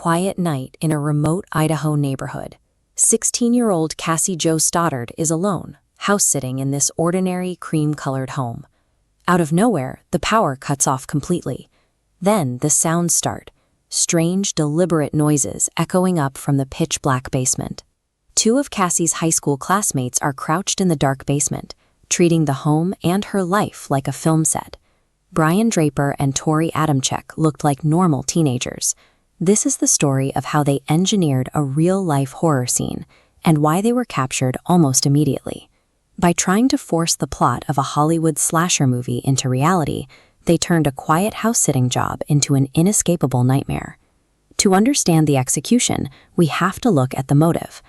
quiet night in a remote Idaho neighborhood. 16-year-old Cassie Jo Stoddart is alone, house-sitting in this ordinary cream-colored home. Out of nowhere, the power cuts off completely. Then the sounds start, strange, deliberate noises echoing up from the pitch-black basement. Two of Cassie's high school classmates are crouched in the dark basement, treating the home and her life like a film set. Brian Draper and Tori Adamczyk looked like normal teenagers. This is the story of how they engineered a real-life horror scene and why they were captured almost immediately. By trying to force the plot of a Hollywood slasher movie into reality, they turned a quiet house-sitting job into an inescapable nightmare. To understand the execution, we have to look at the motive.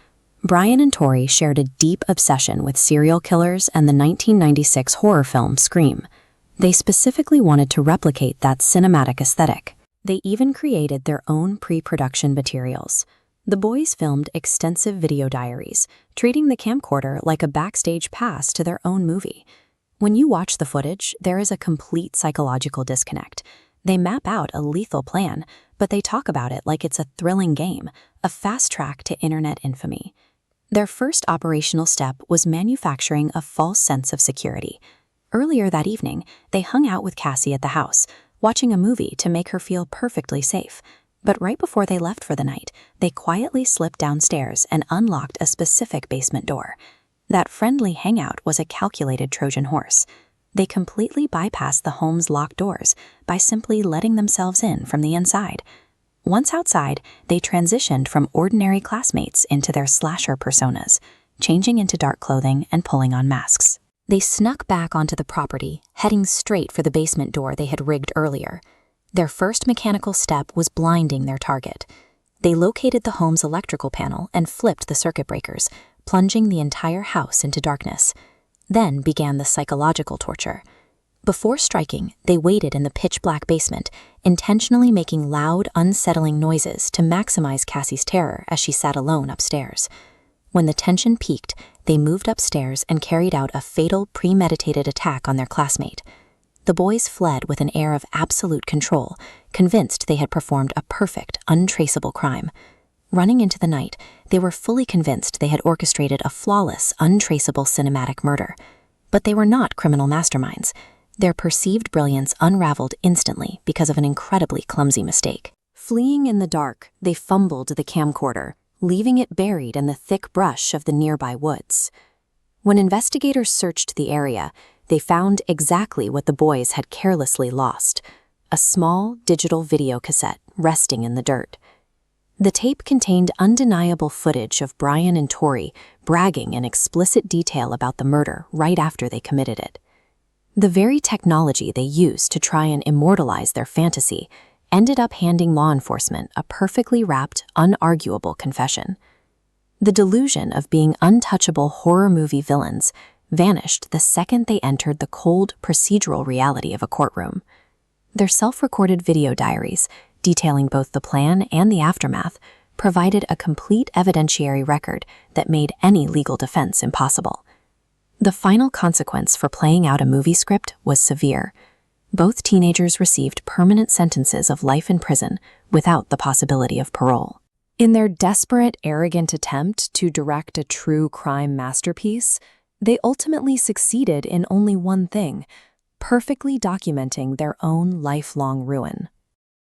Brian and Tori shared a deep obsession with serial killers and the 1996 horror film Scream. They specifically wanted to replicate that cinematic aesthetic. They even created their own pre-production materials. The boys filmed extensive video diaries, treating the camcorder like a backstage pass to their own movie. When you watch the footage, there is a complete psychological disconnect. They map out a lethal plan, but they talk about it like it's a thrilling game, a fast track to internet infamy. Their first operational step was manufacturing a false sense of security. Earlier that evening, they hung out with Cassie at the house, watching a movie to make her feel perfectly safe. But right before they left for the night, they quietly slipped downstairs and unlocked a specific basement door. That friendly hangout was a calculated Trojan horse. They completely bypassed the home's locked doors by simply letting themselves in from the inside. Once outside, they transitioned from ordinary classmates into their slasher personas, changing into dark clothing and pulling on masks. They snuck back onto the property, heading straight for the basement door they had rigged earlier. Their first mechanical step was blinding their target. They located the home's electrical panel and flipped the circuit breakers, plunging the entire house into darkness. Then began the psychological torture. Before striking, they waited in the pitch-black basement, intentionally making loud, unsettling noises to maximize Cassie's terror as she sat alone upstairs. When the tension peaked, they moved upstairs and carried out a fatal, premeditated attack on their classmate. The boys fled with an air of absolute control, convinced they had performed a perfect, untraceable crime. Running into the night, they were fully convinced they had orchestrated a flawless, untraceable cinematic murder. But they were not criminal masterminds. Their perceived brilliance unraveled instantly because of an incredibly clumsy mistake. Fleeing in the dark, they fumbled the camcorder, leaving it buried in the thick brush of the nearby woods. When investigators searched the area, they found exactly what the boys had carelessly lost: a small digital video cassette resting in the dirt. The tape contained undeniable footage of Brian and Tori bragging in explicit detail about the murder right after they committed it. The very technology they used to try and immortalize their fantasy ended up handing law enforcement a perfectly wrapped, unarguable confession. The delusion of being untouchable horror movie villains vanished the second they entered the cold, procedural reality of a courtroom. Their self-recorded video diaries, detailing both the plan and the aftermath, provided a complete evidentiary record that made any legal defense impossible. The final consequence for playing out a movie script was severe. Both teenagers received permanent sentences of life in prison without the possibility of parole. In their desperate, arrogant attempt to direct a true crime masterpiece, they ultimately succeeded in only one thing: perfectly documenting their own lifelong ruin.